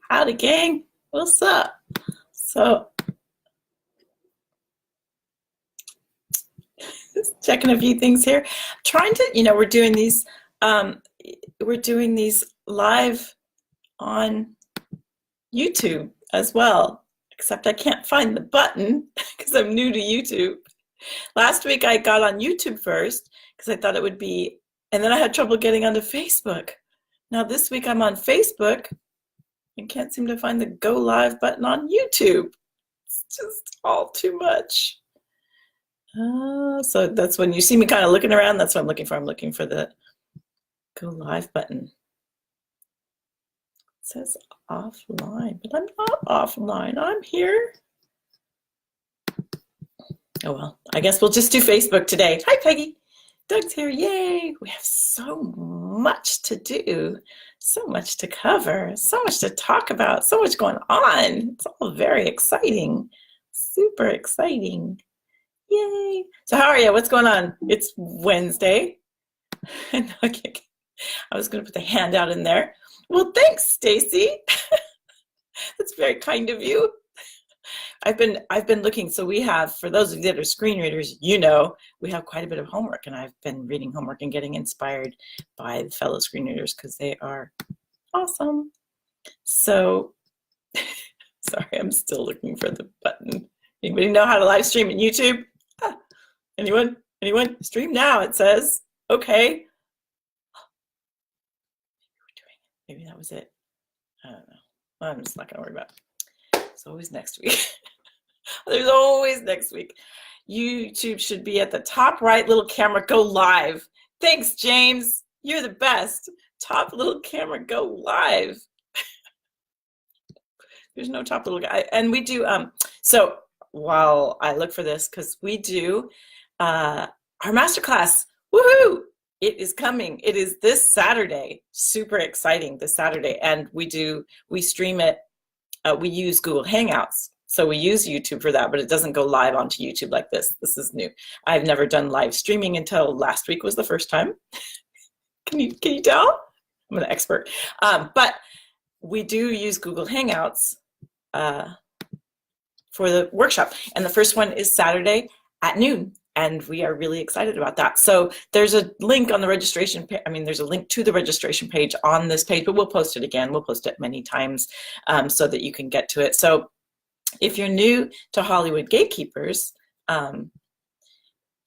Howdy, gang. What's up? So, just checking a few things here. Trying to, um, we're doing these live on YouTube as well. Except I can't find the button because I'm new to YouTube. Last week I got on YouTube first because I thought it would be, and then I had trouble getting onto Facebook. Now this week I'm on Facebook and can't seem to find the go live button on YouTube. It's just all too much. So that's when you see me kind of looking around. That's what I'm looking for. I'm looking for the go live button. It says offline, but I'm not offline. I'm here. Oh well, I guess we'll just do Facebook today. Hi, Peggy. Doug's here. Yay. We have so much to do, so much to cover, so much to talk about, so much going on. It's all very exciting. Super exciting. Yay. So how are you? What's going on? It's Wednesday. I was going to put the handout in there. Well, thanks, Stacy. That's very kind of you. I've been looking. So we have, for those of you that are screen readers, we have quite a bit of homework, and I've been reading homework and getting inspired by the fellow screen readers because they are awesome. So, sorry, I'm still looking for the button. Anybody know how to live stream in YouTube? Anyone? Anyone? Stream now, it says. Okay. Maybe that was it. I don't know. I'm just not going to worry about it. It's always next week. There's always next week. YouTube should be at the top right little camera. Go live. Thanks, James. You're the best. Top little camera. Go live. There's no top little guy. And we do, so while I look for this, because we do our masterclass. Woohoo! It is coming. It is this Saturday. Super exciting this Saturday. And we stream it. We use Google Hangouts. So we use YouTube for that, but it doesn't go live onto YouTube like this. This is new. I've never done live streaming until last week was the first time. Can you tell? I'm an expert. But we do use Google Hangouts for the workshop. And the first one is Saturday at noon. And we are really excited about that. So there's a link on the registration page. There's a link to the registration page on this page, but we'll post it again. We'll post it many times so that you can get to it. So if you're new to Hollywood Gatekeepers, it's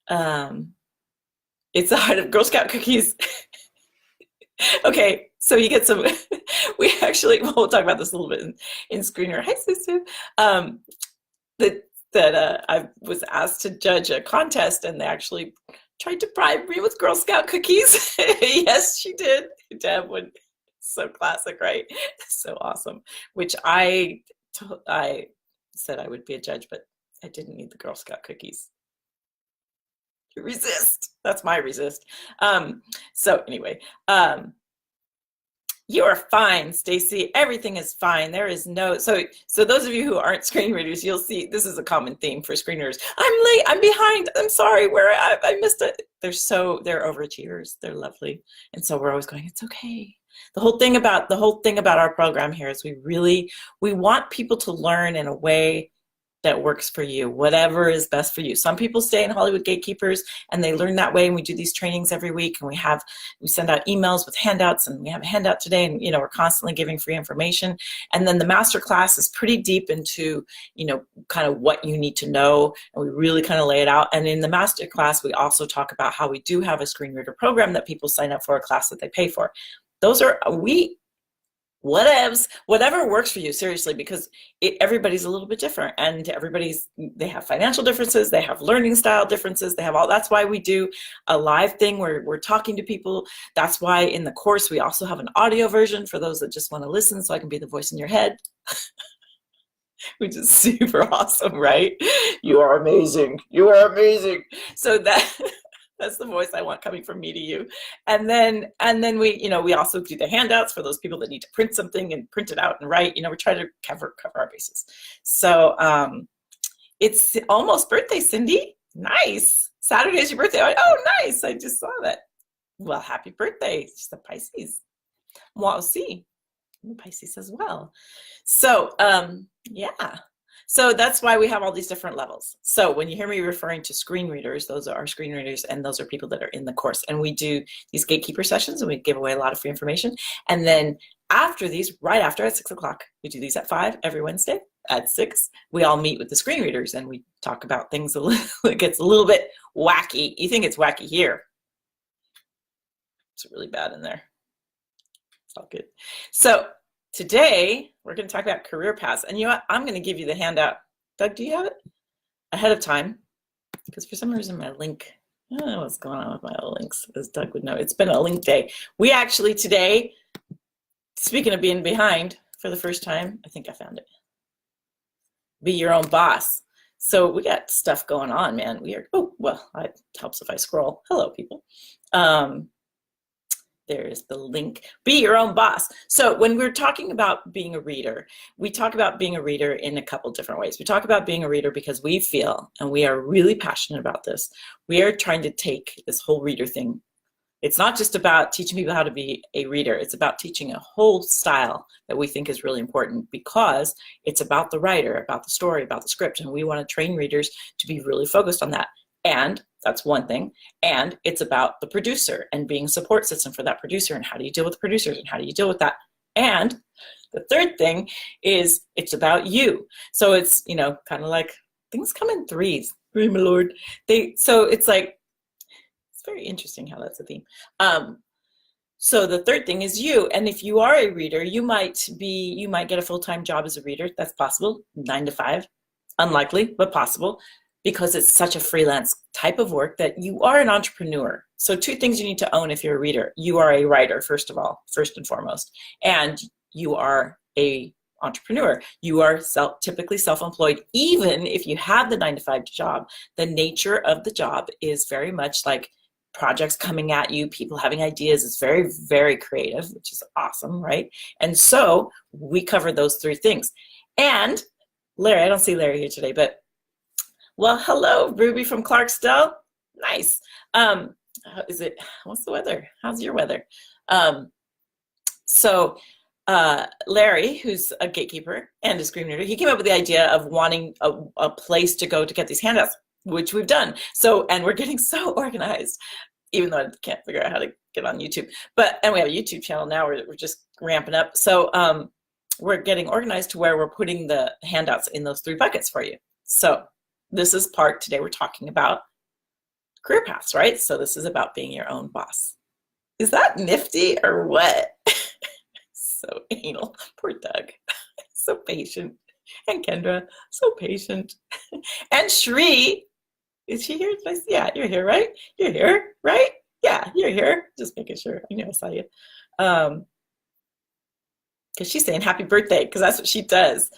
the heart of Girl Scout cookies. Okay, so you get some, we'll talk about this a little bit in Screener. Hi, Susu. I was asked to judge a contest, and they actually tried to bribe me with Girl Scout cookies. Yes, she did. Deb would. So classic, right? So awesome. Which I said I would be a judge, but I didn't need the Girl Scout cookies. Resist. That's my resist. So anyway, you are fine, Stacy. Everything is fine. There is no, so those of you who aren't screen readers, you'll see this is a common theme for screen readers. I'm late, I'm behind, I'm sorry, I missed it. They're overachievers. They're lovely. And so we're always going, it's okay. The whole thing about our program here is we want people to learn in a way that works for you, whatever is best for you. Some people stay in Hollywood Gatekeepers and they learn that way, and we do these trainings every week, and we send out emails with handouts, and we have a handout today, and we're constantly giving free information. And then the master class is pretty deep into kind of what you need to know, and we really kind of lay it out. And in the master class, we also talk about how we do have a screen reader program that people sign up for, a class that they pay for. Those are whatever works for you, seriously, because everybody's a little bit different, and they have financial differences, they have learning style differences, they have all. That's why we do a live thing where we're talking to people. That's why in the course we also have an audio version for those that just want to listen, so I can be the voice in your head. Which is super awesome, right? You are amazing. You are amazing. So that's the voice I want coming from me to you. And then we also do the handouts for those people that need to print something and print it out and write. We try to cover our bases. So it's almost birthday, Cindy. Nice. Saturday's your birthday. Oh, nice. I just saw that. Well, happy birthday. She's a Pisces. Moi aussi. Pisces as well. So yeah. So that's why we have all these different levels. So when you hear me referring to screen readers, those are our screen readers, and those are people that are in the course. And we do these gatekeeper sessions, and we give away a lot of free information. And then after these, right after at 6 o'clock, we do these at 5 every Wednesday. At 6, we all meet with the screen readers, and we talk about things a little, it gets a little bit wacky. You think it's wacky here. It's really bad in there. It's all good. So today, we're going to talk about career paths. And you know what? I'm going to give you the handout. Doug, do you have it? Ahead of time. Because for some reason, my link, I don't know what's going on with my links, as Doug would know. It's been a link day. We actually today, speaking of being behind for the first time, I think I found it. Be your own boss. So we got stuff going on, man. We are, oh, well, it helps if I scroll. Hello, people. There's the link. Be your own boss. So when we're talking about being a reader, we talk about being a reader in a couple different ways. We talk about being a reader because we feel, and we are really passionate about this, we are trying to take this whole reader thing. It's not just about teaching people how to be a reader. It's about teaching a whole style that we think is really important because it's about the writer, about the story, about the script. And we want to train readers to be really focused on that. And that's one thing. And it's about the producer and being a support system for that producer and how do you deal with producers and how do you deal with that. And the third thing is it's about you. So it's, you know, kind of like things come in threes. Three, my lord. So it's like, it's very interesting how that's a theme. So the third thing is you. And if you are a reader, you might get a full-time job as a reader. That's possible, 9 to 5. Unlikely, but possible. Because it's such a freelance type of work that you are an entrepreneur. So 2 things you need to own if you're a reader. You are a writer, first of all, first and foremost. And you are a entrepreneur. You are typically self-employed. Even if you have the 9 to 5 job, the nature of the job is very much like projects coming at you, people having ideas. It's very, very creative, which is awesome, right? And so we cover those 3 things. And Larry, I don't see Larry here today, but well, hello, Ruby from Clarksdale. Nice. What's the weather? How's your weather? Larry, who's a gatekeeper and a screen reader, he came up with the idea of wanting a place to go to get these handouts, which we've done. So, and we're getting so organized, even though I can't figure out how to get on YouTube. And we have a YouTube channel now. We're just ramping up. So we're getting organized to where we're putting the handouts in those 3 buckets for you. So this is part, today we're talking about career paths, right? So this is about being your own boss. Is that nifty or what? So anal, poor Doug, so patient. And Kendra, so patient. And Shri, is she here? Yeah, you're here, right? You're here, right? Yeah, you're here. Just making sure, I know I saw you. Because she's saying happy birthday, because that's what she does.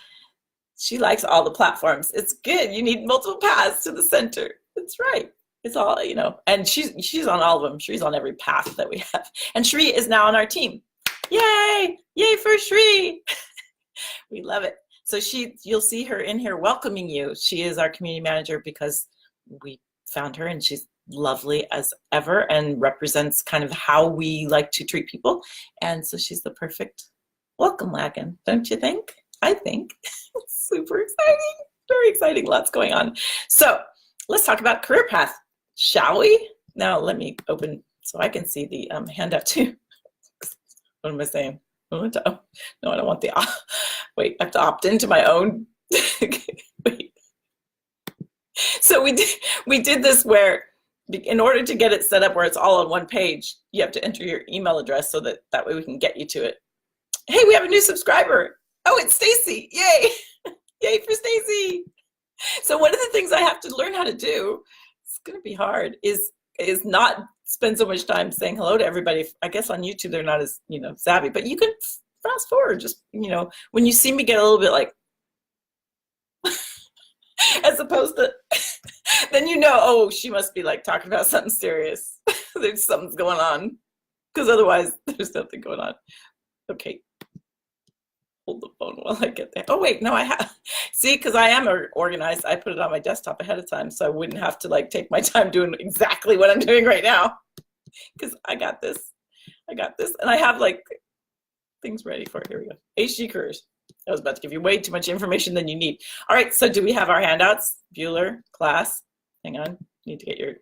She likes all the platforms. It's good. You need multiple paths to the center. That's right. It's all, you know, and she's on all of them. Shri's on every path that we have. And Shri is now on our team. Yay! Yay for Shri! We love it. So you'll see her in here welcoming you. She is our community manager because we found her and she's lovely as ever and represents kind of how we like to treat people. And so she's the perfect welcome wagon, don't you think? I think. Super exciting, very exciting, lots going on. So let's talk about career path, shall we? Now let me open so I can see the handout too. What am I saying? No, I don't want the, wait, I have to opt into my own. Wait. So we did this where in order to get it set up where it's all on one page, you have to enter your email address so that way we can get you to it. Hey, we have a new subscriber. Oh, it's Stacy. Yay. Yay for Stacy. So one of the things I have to learn how to do, it's going to be hard, is not spend so much time saying hello to everybody. I guess on YouTube they're not as, you know, savvy, but you can fast forward. Just, you know, when you see me get a little bit like, as opposed to, then you know, oh, she must be like talking about something serious. There's something's going on, because otherwise there's nothing going on. Okay. Hold the phone while I get there. Oh wait, no, I have. See, because I am organized. I put it on my desktop ahead of time, so I wouldn't have to like take my time doing exactly what I'm doing right now. Because I got this, and I have like things ready for it. Here we go. HG careers. I was about to give you way too much information than you need. All right, so do we have our handouts? Bueller, class. Hang on, you need to get your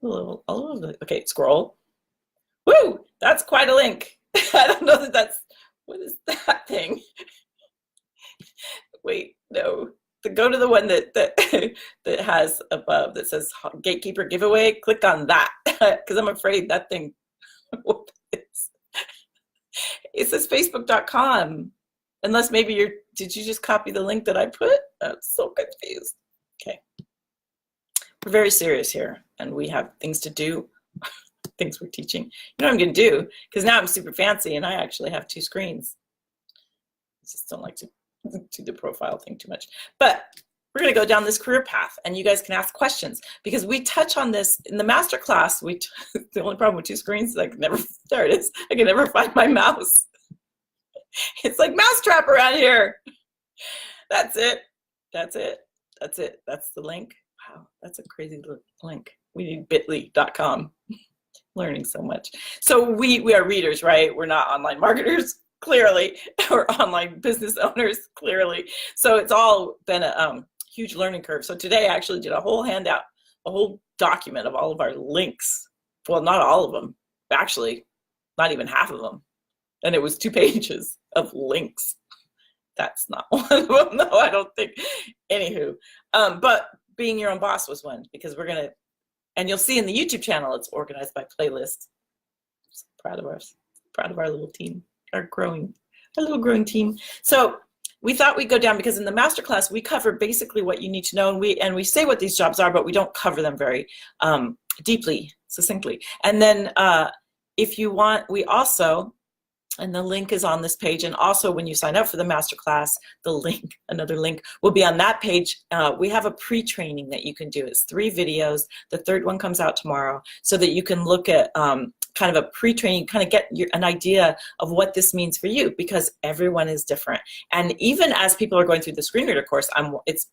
little, okay, scroll. Woo, that's quite a link. I don't know that that's, what is that thing? Wait, no. Go to the one that that has above that says Gatekeeper giveaway. Click on that because I'm afraid that thing. What is? It says facebook.com. Unless maybe did you just copy the link that I put? I'm so confused. Okay. We're very serious here and we have things to do, things we're teaching. You know what I'm going to do? Because now I'm super fancy and I actually have 2 screens. I just don't like to do the profile thing too much. But we're going to go down this career path and you guys can ask questions because we touch on this in the master class. The only problem with 2 screens is I can never, there it is. I can never find my mouse. It's like mousetrap around here. That's it. That's it. That's it. That's the link. Wow, that's a crazy link. We need bit.ly.com. Learning so much. So we are readers, right? We're not online marketers, clearly, or online business owners, clearly. So it's all been a huge learning curve. So today I actually did a whole handout, a whole document of all of our links. Well, not all of them, actually, not even half of them. And it was 2 pages of links. That's not one of them, no, I don't think. Anywho, but being your own boss was one because we're gonna, and you'll see in the YouTube channel, it's organized by playlist. So proud of our little team, our little growing team. So we thought we'd go down because in the masterclass we cover basically what you need to know, and we say what these jobs are, but we don't cover them very deeply, succinctly. And then if you want, we also, and the link is on this page, and also when you sign up for the masterclass, the link, another link, will be on that page. We have a pre-training that you can do. It's 3 videos. The 3rd one comes out tomorrow, so that you can look at kind of a pre-training, kind of get an idea of what this means for you, because everyone is different. And even as people are going through the screen reader course, it's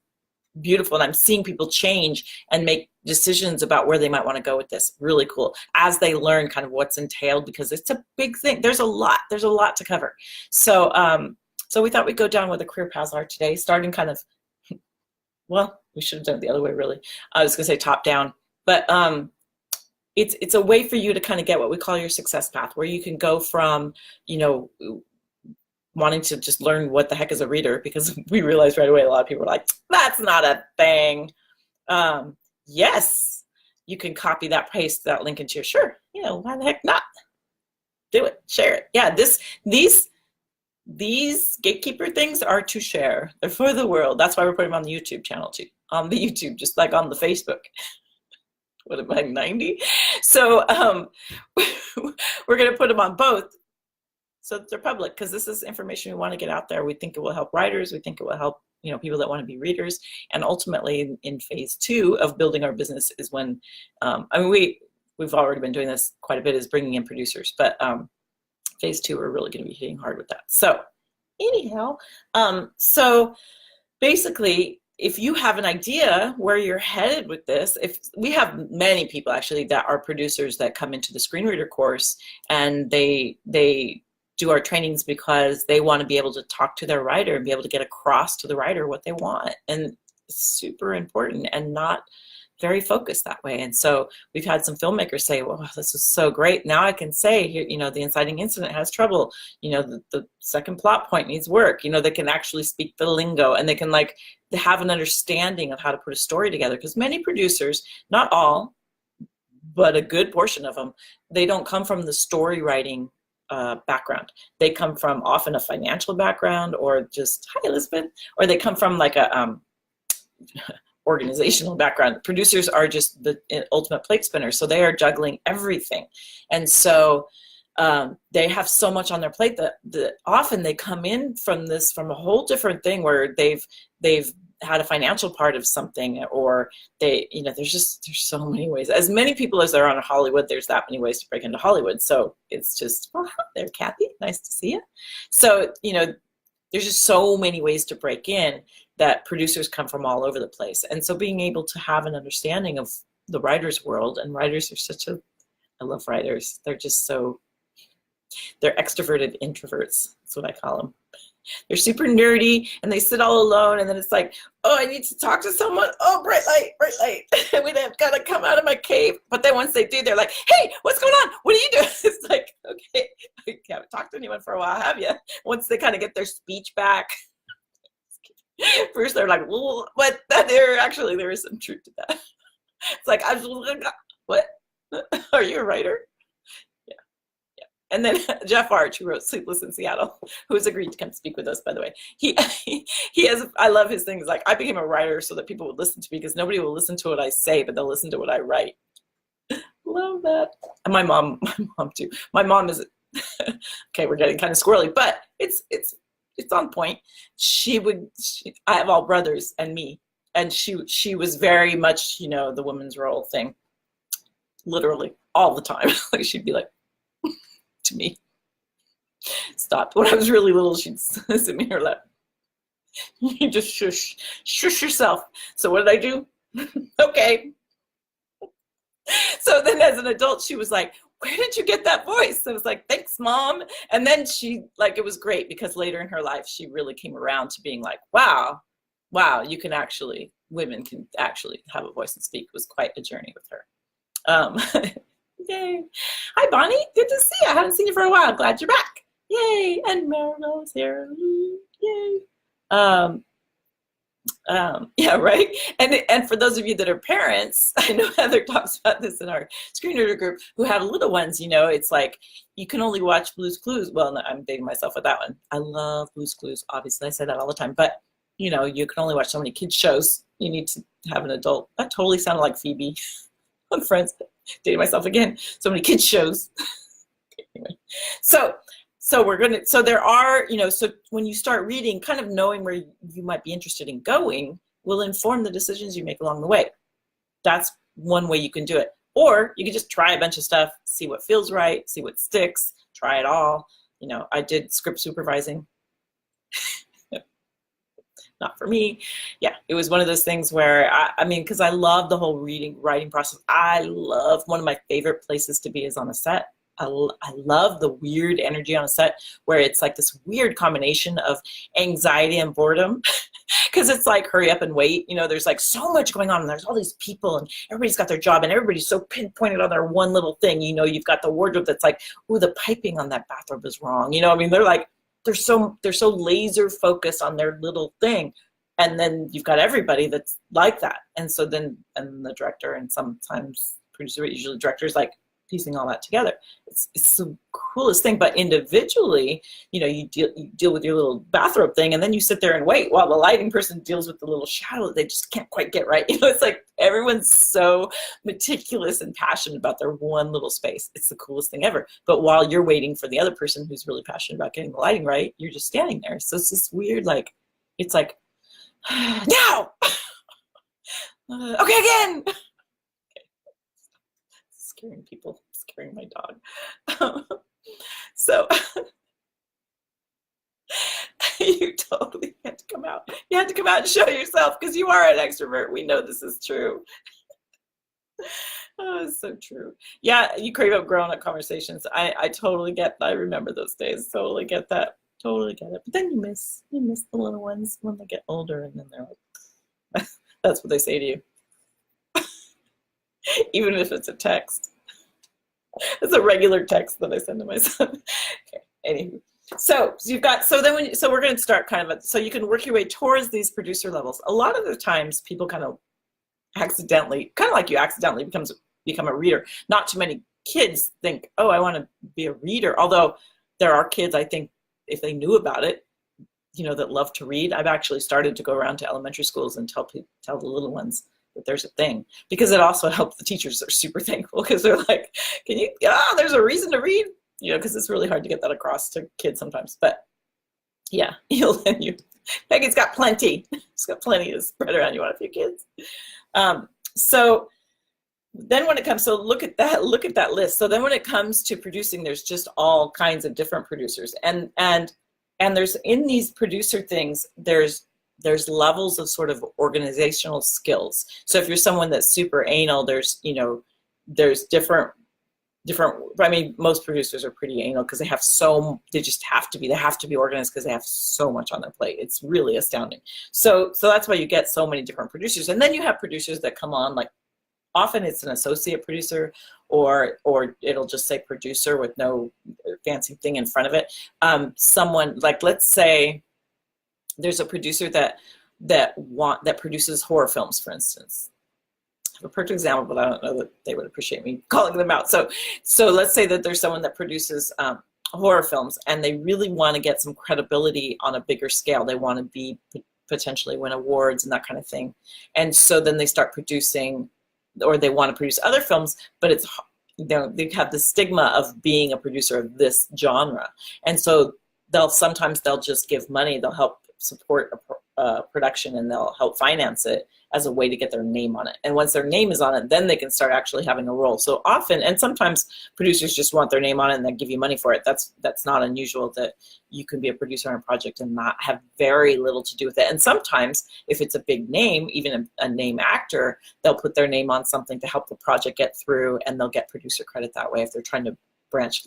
beautiful, and I'm seeing people change and make decisions about where they might want to go with this. Really cool as they learn kind of what's entailed, because it's a big thing. There's a lot to cover. So so we thought we'd go down where the career paths are today, starting kind of, well, we should have done it the other way, really. I was gonna say top down, but it's a way for you to kind of get what we call your success path, where you can go from, you know, wanting to just learn what the heck is a reader, because we realized right away a lot of people are like, that's not a thing. Yes, you can copy that, paste that link into your, sure, you know, why the heck not? Do it, share it. Yeah, these gatekeeper things are to share. They're for the world. That's why we're putting them on the YouTube channel too. On the YouTube, just like on the Facebook. What am I, 90? So we're gonna put them on both, so that they're public, because this is information we want to get out there. We think it will help writers. We think it will help, you know, people that want to be readers. And ultimately, in phase 2 of building our business is when, I mean, we've already been doing this quite a bit, is bringing in producers. But phase 2, we're really going to be hitting hard with that. So anyhow, so basically, if you have an idea where you're headed with this, if we have many people actually that are producers that come into the screen reader course, and they do our trainings because they want to be able to talk to their writer and be able to get across to the writer what they want. And it's super important and not very focused that way. And so we've had some filmmakers say, well, this is so great. Now I can say, you know, the inciting incident has trouble. You know, the second plot point needs work. You know, they can actually speak the lingo, and they can like have an understanding of how to put a story together. Because many producers, not all, but a good portion of them, they don't come from the story writing background. They come from often a financial background, or just, hi Elizabeth, or they come from like a organizational background. Producers are just the ultimate plate spinners, so they are juggling everything. And so they have so much on their plate that often they come in from a whole different thing, where they've had a financial part of something, or they, you know, there's so many ways. As many people as there are in Hollywood, there's that many ways to break into Hollywood. So it's just, well, hi there, Kathy, nice to see you. So, you know, there's just so many ways to break in, that producers come from all over the place. And so being able to have an understanding of the writer's world, and writers are I love writers. They're just so They're extroverted introverts. That's what I call them. They're super nerdy and they sit all alone, and then it's like, oh, I need to talk to someone. Oh, bright light, bright light. We've got to come out of my cave. But then once they do, they're like, hey, what's going on? What are you doing? It's like, okay, I haven't talked to anyone for a while, have you? Once they kind of get their speech back. First they're like, well, but there is some truth to that. It's like, what? Are you a writer? And then Jeff Arch, who wrote Sleepless in Seattle, who has agreed to come speak with us, by the way. He has, I love his things. Like, I became a writer so that people would listen to me, because nobody will listen to what I say, but they'll listen to what I write. Love that. And my mom too. My mom is, okay, we're getting kind of squirrely, but it's on point. I have all brothers and me. And she was very much, the woman's role thing. Literally all the time. Like, she'd be like, to me, stop. When I was really little, she'd sit me in her lap. You just shush yourself. So what did I do? Okay. So then as an adult, she was like, where did you get that voice? I was like, thanks, Mom. And then it was great, because later in her life, she really came around to being like, wow, women can actually have a voice and speak. It was quite a journey with her. Yay. Hi, Bonnie. Good to see you. I haven't seen you for a while. Glad you're back. Yay. And Marilyn's here. Yay. Yeah, right. And for those of you that are parents, I know Heather talks about this in our screenreader group, who have little ones, it's like, you can only watch Blue's Clues. Well, no, I'm dating myself with that one. I love Blue's Clues. Obviously, I say that all the time, but you can only watch so many kids shows. You need to have an adult. That totally sounded like Phoebe on Friends. Dating myself again. So many kids shows. Anyway, so there are, so when you start reading, kind of knowing where you might be interested in going will inform the decisions you make along the way. That's one way you can do it. Or you can just try a bunch of stuff, see what feels right, see what sticks, try it all. I did script supervising. Not for me. Yeah, it was one of those things where, because I love the whole writing process. One of my favorite places to be is on a set. I love the weird energy on a set, where it's like this weird combination of anxiety and boredom, because it's like hurry up and wait. There's like so much going on, and there's all these people, and everybody's got their job, and everybody's so pinpointed on their one little thing. You've got the wardrobe that's like, ooh, the piping on that bathrobe is wrong. They're like, they're so laser focused on their little thing. And then you've got everybody that's like that. And so then, and the director, and sometimes producer, usually directors, like piecing all that together. It's the coolest thing. But individually, you deal with your little bathrobe thing, and then you sit there and wait while the lighting person deals with the little shadow that they just can't quite get right. It's like everyone's so meticulous and passionate about their one little space. It's the coolest thing ever. But while you're waiting for the other person who's really passionate about getting the lighting right, you're just standing there. So it's this weird, like, it's like, now! Okay, again! Scaring people, scaring my dog. So you totally had to come out. You had to come out and show yourself, because you are an extrovert. We know this is true. Oh, it's so true. Yeah, you crave up grown-up conversations. I totally get that. I remember those days. Totally get that. Totally get it. But then you miss the little ones when they get older, and then they're like, that's what they say to you. Even if it's a text. It's a regular text that I send to my son. Okay. Anywho. So we're going to start kind of, so you can work your way towards these producer levels. A lot of the times people kind of accidentally, kind of like you accidentally become a reader. Not too many kids think, oh, I want to be a reader. Although there are kids, I think, if they knew about it, that love to read. I've actually started to go around to elementary schools and tell the little ones that there's a thing, because it also helps the teachers. They're super thankful, because they're like, there's a reason to read, because it's really hard to get that across to kids sometimes. But yeah, Peggy's got plenty. She's got plenty to spread around. You want a few kids. So then when it comes, so look at that list. So then when it comes to producing, there's just all kinds of different producers, and there's, in these producer things, there's levels of sort of organizational skills. So if you're someone that's super anal, there's different different, I mean, most producers are pretty anal because they have to be organized because they have so much on their plate. It's really astounding. So that's why you get so many different producers. And then you have producers that come on, like often it's an associate producer, or it'll just say producer with no fancy thing in front of it. Someone like, let's say there's a producer that produces horror films, for instance. I have a perfect example, but I don't know that they would appreciate me calling them out. So let's say that there's someone that produces horror films, and they really want to get some credibility on a bigger scale. They want to be potentially win awards and that kind of thing. And so then they start producing, or they want to produce other films, but it's, you know, they have the stigma of being a producer of this genre. And so sometimes they'll just give money, they'll help support a production, and they'll help finance it as a way to get their name on it. And once their name is on it, then they can start actually having a role. So often, and sometimes producers just want their name on it and they give you money for it. That's not unusual, that you can be a producer on a project and not have very little to do with it. And sometimes if it's a big name, even a name actor, they'll put their name on something to help the project get through, and they'll get producer credit that way if they're trying to branch.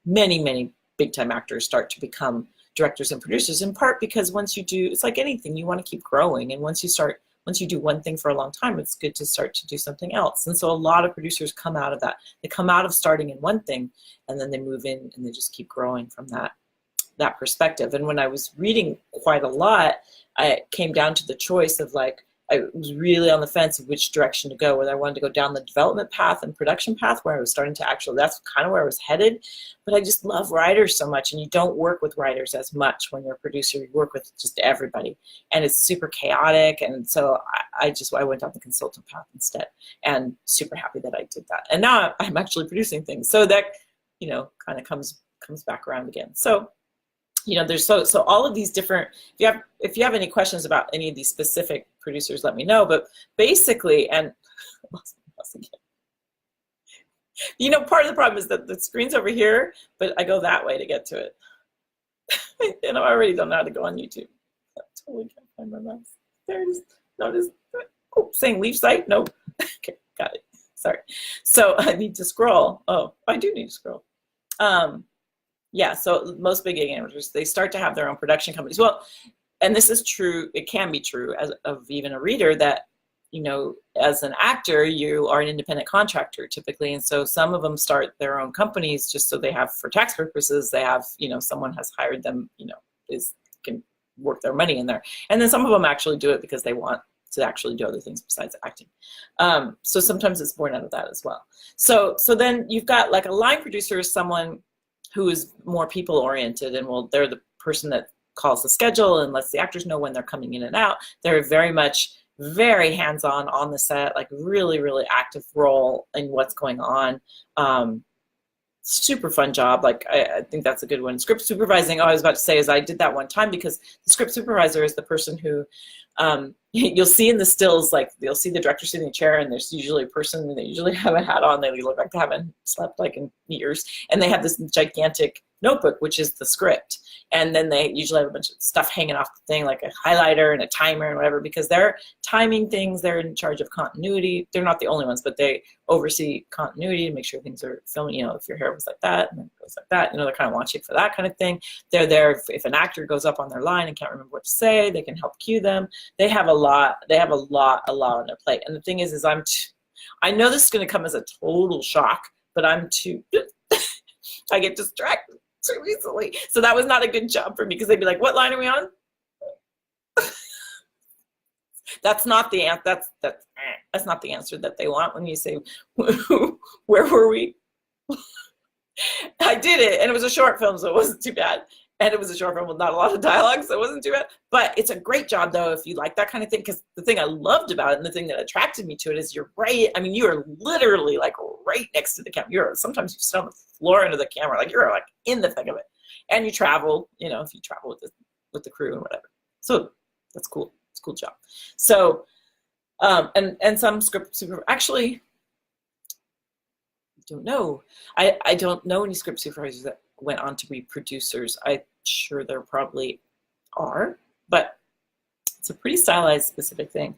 Many big time actors start to become directors and producers, in part because once you do, it's like anything, you want to keep growing. And once you do one thing for a long time, it's good to start to do something else. And so a lot of producers come out of that. They come out of starting in one thing, and then they move in and they just keep growing from that perspective. And when I was reading quite a lot, I came down to the choice of, like, I was really on the fence of which direction to go, whether I wanted to go down the development path and production path, where I was starting to actually, that's kind of where I was headed. But I just love writers so much, and you don't work with writers as much when you're a producer. You work with just everybody, and it's super chaotic. And so I went down the consultant path instead, and super happy that I did that. And now I'm actually producing things. So that, you know, kind of comes back around again. So, you know, there's so all of these different, if you have any questions about any of these specific producers, let me know. But basically, and you know, part of the problem is that the screen's over here, but I go that way to get to it. And I already don't know how to go on YouTube. I totally can't find my mouse. There it is. Notice. Oh, saying leave site? Nope. Okay, got it. Sorry. So I need to scroll. Oh, I do need to scroll. Yeah, so most big animators, they start to have their own production companies. Well, and this is true, it can be true of even a reader, that, you know, as an actor, you are an independent contractor typically. And so some of them start their own companies just so they have, for tax purposes, they have, you know, someone has hired them, you know, can work their money in there. And then some of them actually do it because they want to actually do other things besides acting. So sometimes it's born out of that as well. So then you've got, like, a line producer is someone who is more people oriented, and they're the person that calls the schedule and lets the actors know when they're coming in and out. They're very hands-on on the set, like really active role in what's going on. Super fun job. Like, I think that's a good one. Script supervising, I was about to say, is I did that one time, because the script supervisor is the person who, you'll see in the stills, like, you'll see the director sitting in a chair, and there's usually a person, and they usually have a hat on, they look like they haven't slept like in years, and they have this gigantic notebook, which is the script. And then they usually have a bunch of stuff hanging off the thing, like a highlighter and a timer and whatever, because they're timing things. They're in charge of continuity. They're not the only ones, but they oversee continuity to make sure things are filming. You know, if your hair was like that and then it goes like that, you know, they're kind of watching for that kind of thing. They're there if an actor goes up on their line and can't remember what to say, they can help cue them. They have a lot on their plate. And the thing is I know this is going to come as a total shock, but I get distracted too easily. So that was not a good job for me, because they'd be like, what line are we on? That's not the that's not the answer that they want when you say, where were we? I did it, and it was a short film, so it wasn't too bad. And it was a short film with not a lot of dialogue, so it wasn't too bad. But it's a great job, though, if you like that kind of thing, because the thing I loved about it, and the thing that attracted me to it, is you're right. I mean, you are literally, like, right next to the camera. Sometimes you sit on the floor into the camera, like, you're, like, in the thick of it. And you travel, you know, if you travel with the crew and whatever. So that's cool. It's a cool job. So, and some script super, actually, I don't know. I don't know any script supervisors that went on to be producers. I'm sure there probably are, but It's a pretty stylized, specific thing.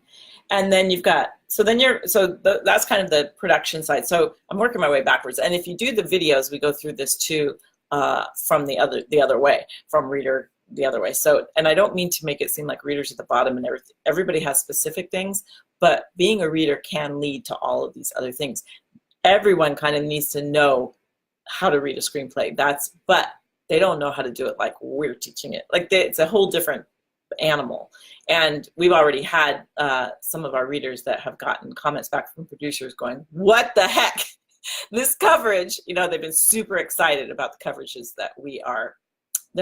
And then you've got, that's kind of the production side. So I'm working my way backwards. And if you do the videos, we go through this too, from the other way, from reader the other way. So, and I don't mean to make it seem like readers at the bottom and everything. Everybody has specific things, but being a reader can lead to all of these other things. Everyone kind of needs to know how to read a screenplay. But they don't know how to do it like we're teaching it. Like it's a whole different animal. And we've already had some of our readers that have gotten comments back from producers going, what the heck? This coverage, you know, they've been super excited about the coverages that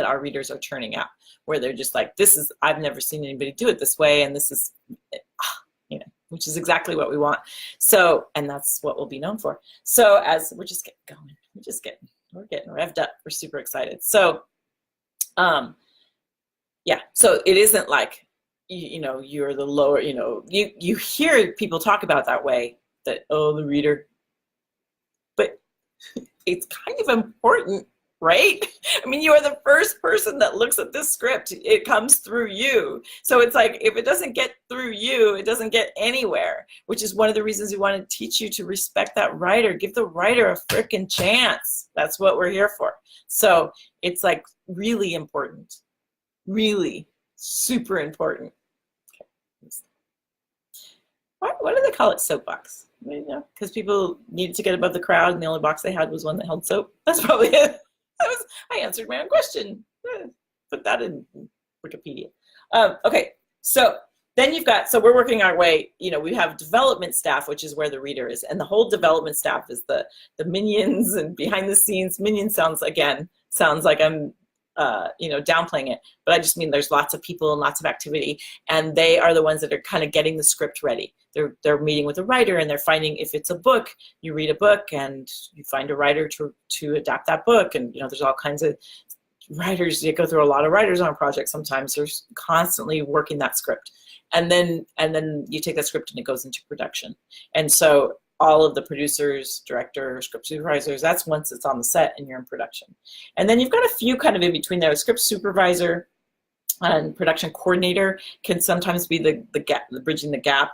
our readers are churning out, where they're just like, I've never seen anybody do it this way, and this is, you know, which is exactly what we want. So, and that's what we'll be known for. So as we're just getting going, we're getting revved up. We're super excited. So, yeah, so it isn't like, you know, you're the lower, you know, you hear people talk about that way, that, oh, the reader, but it's kind of important, right? I mean, you are the first person that looks at this script. It comes through you. So it's like, if it doesn't get through you, it doesn't get anywhere, which is one of the reasons we want to teach you to respect that writer. Give the writer a freaking chance. That's what we're here for. So it's like really important, really super important. Okay. Why do they call it soapbox? You know, because people needed to get above the crowd, and the only box they had was one that held soap. That's probably it. I answered my own question. Put that in Wikipedia. Okay, so then you've got, so we're working our way, you know, we have development staff, which is where the reader is. And the whole development staff is the minions and behind the scenes. Minion sounds like I'm, you know, downplaying it, but I just mean there's lots of people and lots of activity, and they are the ones that are kind of getting the script ready. They're meeting with a writer, and they're finding, if it's a book, you read a book and you find a writer to adapt that book. And, you know, there's all kinds of writers. You go through a lot of writers on a project. Sometimes they're constantly working that script, and then you take that script and it goes into production. And so all of the producers, director, script supervisors, that's once it's on the set and you're in production. And then you've got a few kind of in between there. Script supervisor and production coordinator can sometimes be the gap, the bridging the gap.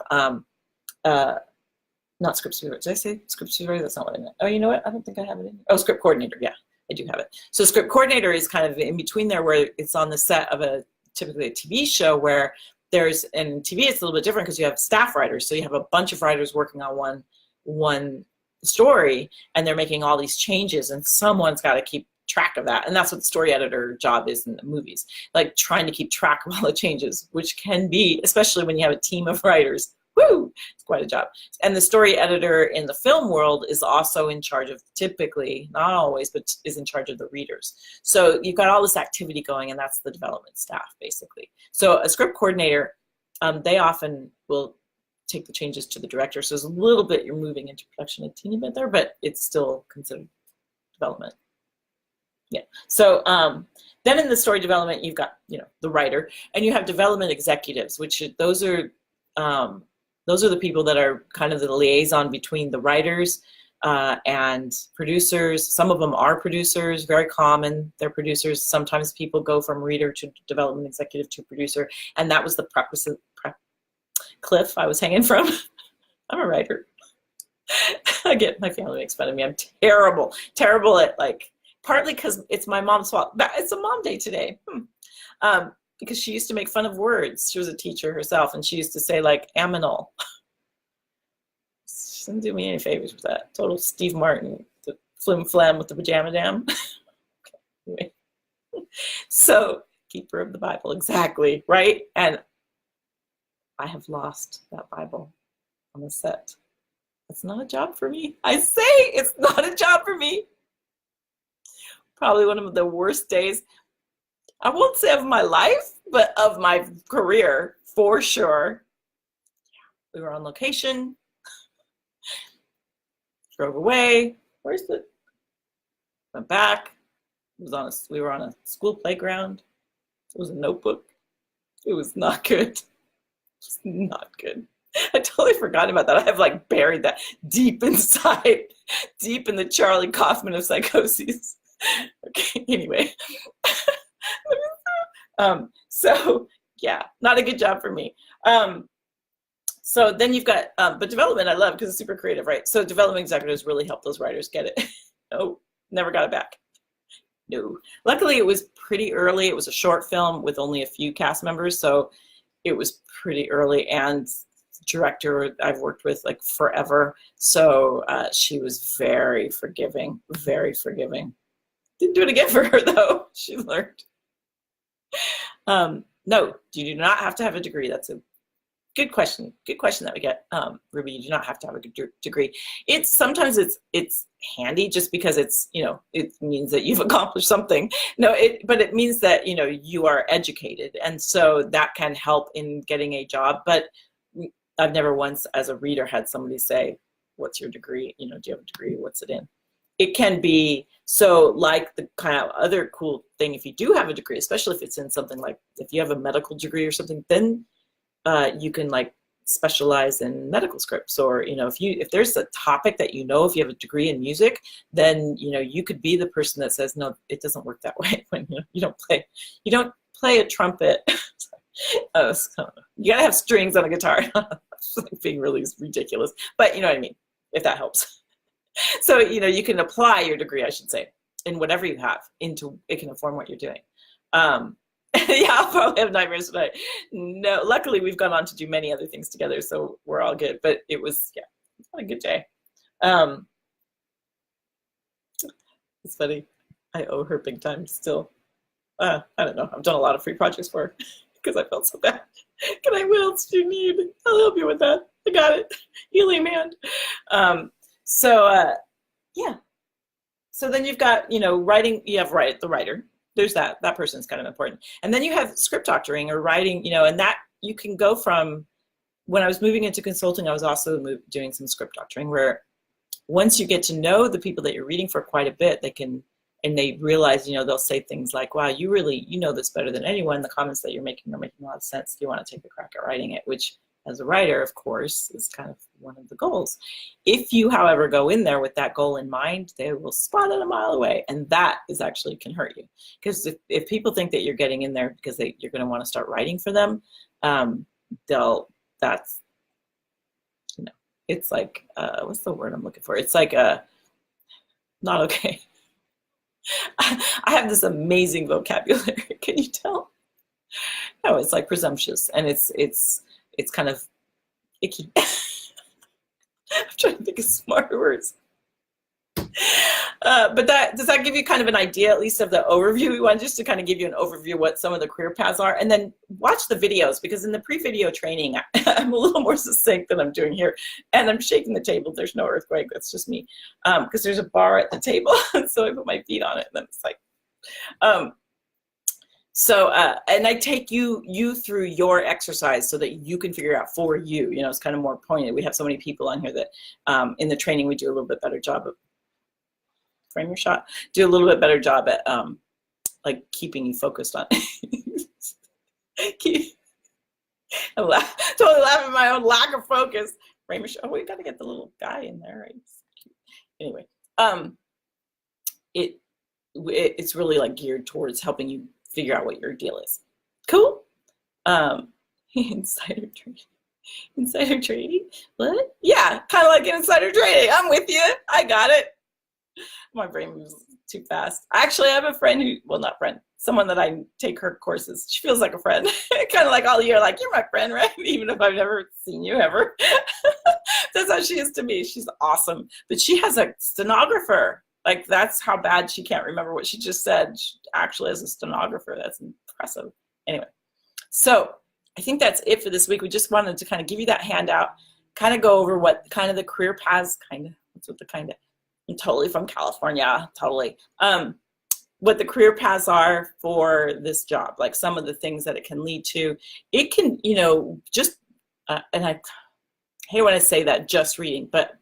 Not script supervisor. Did I say script supervisor? That's not what I meant. Oh, you know what? I don't think I have it in here. Oh, script coordinator. Yeah, I do have it. So script coordinator is kind of in between there, where it's on the set of typically a TV show, where in TV it's a little bit different because you have staff writers. So you have a bunch of writers working on one story, and they're making all these changes, and someone's got to keep track of that. And that's what the story editor job is in the movies, like trying to keep track of all the changes, which can be, especially when you have a team of writers, woo, it's quite a job. And the story editor in the film world is also in charge of, typically, not always, but is in charge of the readers. So you've got all this activity going, and that's the development staff, basically. So a script coordinator, they often will take the changes to the director. So there's a little bit, you're moving into production a teeny bit there, but it's still considered development. Yeah. So then in the story development, you've got, you know, the writer, and you have development executives, which those are the people that are kind of the liaison between the writers and producers. Some of them are producers, very common. They're producers. Sometimes people go from reader to development executive to producer, and that was the cliff I was hanging from. I'm a writer. My family makes fun of me. I'm terrible at, like, partly because it's my mom's fault. It's a mom day today. Because she used to make fun of words. She was a teacher herself, and she used to say, like, aminal. She didn't do me any favors with that. Total Steve Martin, the flim flam with the pajama jam. Okay, anyway. So, keeper of the Bible, exactly, right? And I have lost that Bible on the set. It's not a job for me. I say it's not a job for me. Probably one of the worst days, I won't say of my life, but of my career, for sure. We were on location, drove away. Where's the? Went back. We were on a school playground. It was a notebook. It was not good. Just not good. I totally forgot about that. I have, like, buried that deep inside, deep in the Charlie Kaufman of psychoses. Okay, anyway. So Yeah, not a good job for me. So then you've got, but development I love because it's super creative, right? So development executives really help those writers get it. Oh, never got it back. No. Luckily, it was pretty early. It was a short film with only a few cast members, so it was pretty early. And the director I've worked with like forever, so she was very forgiving, very forgiving. Didn't do it again for her though. She learned. No, you do not have to have a degree. That's a good question. Good question that we get, Ruby. You do not have to have a degree. It's sometimes it's handy just because it's, you know, it means that you've accomplished something. No, but it means that, you know, you are educated, and so that can help in getting a job. But I've never once, as a reader, had somebody say, "What's your degree? You know, do you have a degree? What's it in?" It can be so like the kind of other cool thing if you do have a degree, especially if it's in something like if you have a medical degree or something, then you can like specialize in medical scripts, or you know, if there's a topic that you know, if you have a degree in music, then you know you could be the person that says no, it doesn't work that way when you don't play a trumpet. Oh, so, you gotta have strings on a guitar. It's like being really ridiculous, but you know what I mean, if that helps. So you know you can apply your degree, I should say, in whatever you have into it can inform what you're doing. Yeah, I'll probably have nightmares tonight. No, luckily we've gone on to do many other things together, so we're all good. But it was, yeah, it's not a good day. It's funny. I owe her big time still. I don't know. I've done a lot of free projects for her because I felt so bad. Can I? What else do you need? I'll help you with that. I got it. Healing hand. Yeah. So then you've got, you know, writing. You have the writer. There's that person's kind of important. And then you have script doctoring or writing, you know, and that you can go from, when I was moving into consulting, I was also doing some script doctoring where once you get to know the people that you're reading for quite a bit, they realize, you know, they'll say things like, wow, you know this better than anyone. The comments that you're making are making a lot of sense. Do you want to take a crack at writing it? Which as a writer, of course, is kind of one of the goals. If you, however, go in there with that goal in mind, they will spot it a mile away, and that is actually can hurt you. Because if people think that you're getting in there because you're going to want to start writing for them, that's, you know, it's like, what's the word I'm looking for? It's like not okay. I have this amazing vocabulary. Can you tell? No, it's like presumptuous, and it's kind of icky. I'm trying to think of smarter words. But does that give you kind of an idea, at least of the overview? We want just to kind of give you an overview of what some of the career paths are, and then watch the videos, because in the pre-video training, I'm a little more succinct than I'm doing here, and I'm shaking the table. There's no earthquake. That's just me, because there's a bar at the table, so I put my feet on it, and then it's like, and I take you through your exercise so that you can figure out for you. You know, it's kind of more pointed. We have so many people on here that in the training we do a little bit better job of frame your shot. Do a little bit better job at like keeping you focused on. Totally laughing at my own lack of focus. Frame your shot. Oh, we got to get the little guy in there, right? Anyway, it's really like geared towards helping you figure out what your deal is. Cool. Insider trading. What? Yeah, kind of like insider trading. I'm with you. I got it. My brain moves too fast. Actually, I have a friend who, well, not friend, someone that I take her courses. She feels like a friend. Kind of like all year, like, you're my friend, right? Even if I've never seen you ever. That's how she is to me. She's awesome. But she has a stenographer. Like, that's how bad she can't remember what she just said. She actually has a stenographer. That's impressive. Anyway, so I think that's it for this week. We just wanted to kind of give you that handout, kind of go over what kind of the career paths, I'm totally from California, totally. What the career paths are for this job, like some of the things that it can lead to. It can, you know, just, and I hate when I say that, just reading, but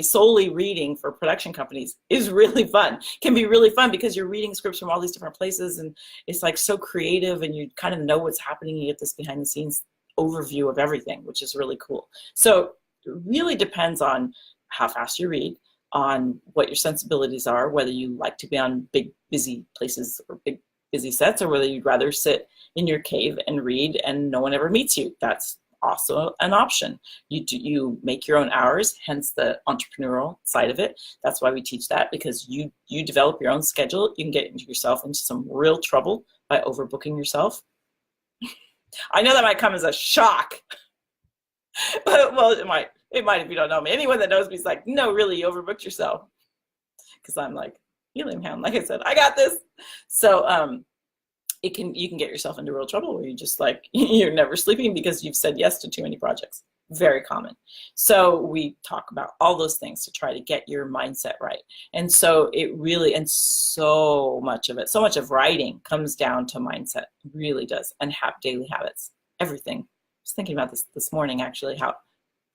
solely reading for production companies is really fun. Can be really fun because you're reading scripts from all these different places, and it's like so creative, and you kind of know what's happening. You get this behind the scenes overview of everything, which is really cool. So it really depends on how fast you read, on what your sensibilities are, whether you like to be on big, busy places or big busy sets, or whether you'd rather sit in your cave and read and no one ever meets you. That's also an option. You make your own hours, hence the entrepreneurial side of it. That's why we teach that, because you develop your own schedule. You can get yourself into some real trouble by overbooking yourself. I know that might come as a shock, but well, it might if you don't know me. Anyone that knows me is like, no, really, you overbooked yourself. Because I'm like, helium hound, like I said, I got this. So you can get yourself into real trouble where you just like, you're never sleeping because you've said yes to too many projects. Very common. So we talk about all those things to try to get your mindset right. And so it really, and so much of it, so much of writing comes down to mindset. It really does. And have daily habits, everything. I was thinking about this morning, actually, how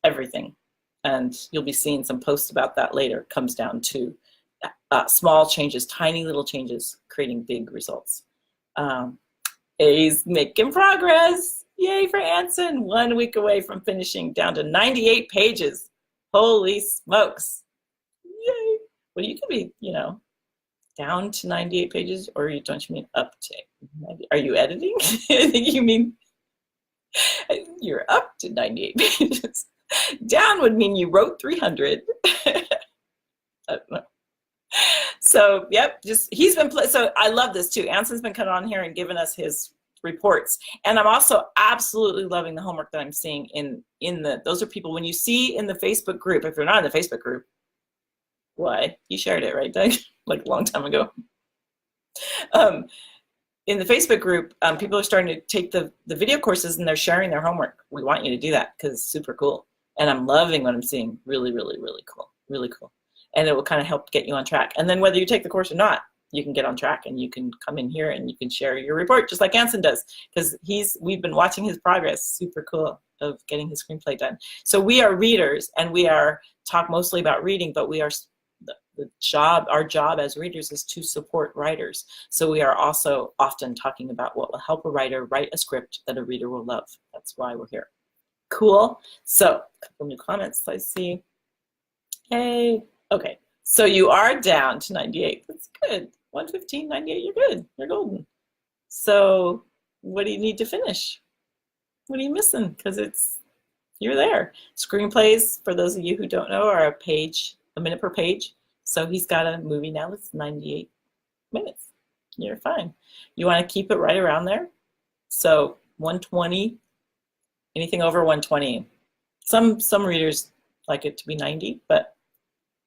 everything, and you'll be seeing some posts about that later, comes down to small changes, tiny little changes, creating big results. A's making progress. Yay for Anson. 1 week away from finishing, down to 98 pages. Holy smokes. Yay. Well, you could be, down to 98 pages, or don't you mean up to 90? Are you editing? I think you mean you're up to 98 pages. Down would mean you wrote 300. I don't know. So, yep, he's been, so I love this too. Anson's been coming on here and giving us his reports. And I'm also absolutely loving the homework that I'm seeing in those are people, when you see in the Facebook group, if you're not in the Facebook group, why? You shared it, right, Doug? Like a long time ago. In the Facebook group, people are starting to take the video courses and they're sharing their homework. We want you to do that because it's super cool. And I'm loving what I'm seeing. Really, really, really cool. Really cool. And it will kind of help get you on track. And then whether you take the course or not, you can get on track and you can come in here and you can share your report just like Anson does, because we've been watching his progress. Super cool of getting his screenplay done. So we are readers and we are talk mostly about reading, but we are our job as readers is to support writers. So we are also often talking about what will help a writer write a script that a reader will love. That's why we're here. Cool. So a couple new comments I see. Hey. Okay, so you are down to 98. That's good. 115, 98, you're good. You're golden. So what do you need to finish? What are you missing? Because you're there. Screenplays, for those of you who don't know, are a minute per page. So he's got a movie now that's 98 minutes. You're fine. You want to keep it right around there. So 120, anything over 120. Some readers like it to be 90, but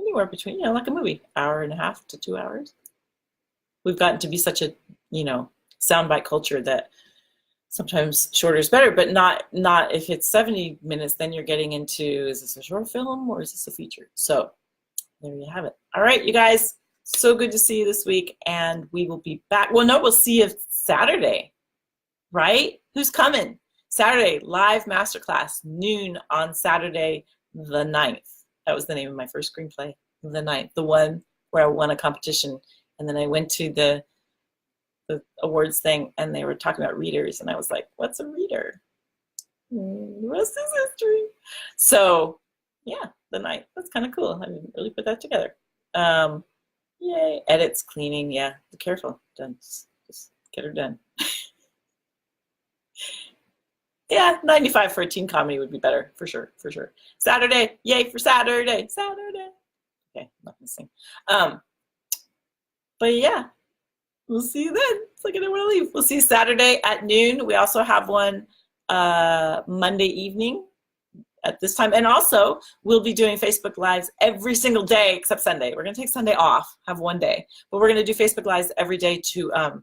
anywhere between, like a movie, hour and a half to 2 hours. We've gotten to be such a, soundbite culture that sometimes shorter is better, but not if it's 70 minutes, then you're getting into, is this a short film or is this a feature? So there you have it. All right, you guys, so good to see you this week, and we will be back. Well, no, we'll see you Saturday, right? Who's coming? Saturday, live masterclass, noon on Saturday the 9th. That was the name of my first screenplay, the 9th, the one where I won a competition. And then I went to the awards thing and they were talking about readers. And I was like, what's a reader? The rest is history. So yeah, the 9th, that's kind of cool. I didn't really put that together. Yay, edits, cleaning, yeah, be careful. Done. Just get her done. Yeah, 95 for a teen comedy would be better, for sure, for sure. Saturday, yay for Saturday, Saturday. Okay, I'm not gonna sing. But yeah, we'll see you then. It's like I don't want to leave. We'll see you Saturday at noon. We also have one Monday evening at this time. And also, we'll be doing Facebook Lives every single day except Sunday. We're gonna take Sunday off, have one day. But we're gonna do Facebook Lives every day to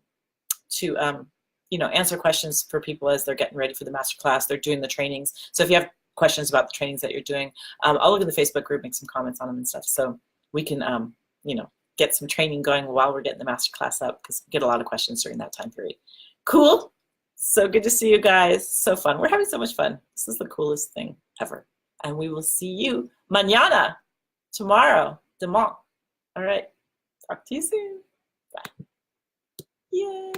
answer questions for people as they're getting ready for the masterclass. They're doing the trainings. So if you have questions about the trainings that you're doing, I'll look in the Facebook group, make some comments on them and stuff. So we can, get some training going while we're getting the masterclass up, because we get a lot of questions during that time period. Cool. So good to see you guys. So fun. We're having so much fun. This is the coolest thing ever. And we will see you mañana, tomorrow, demain. All right. Talk to you soon. Bye. Yay.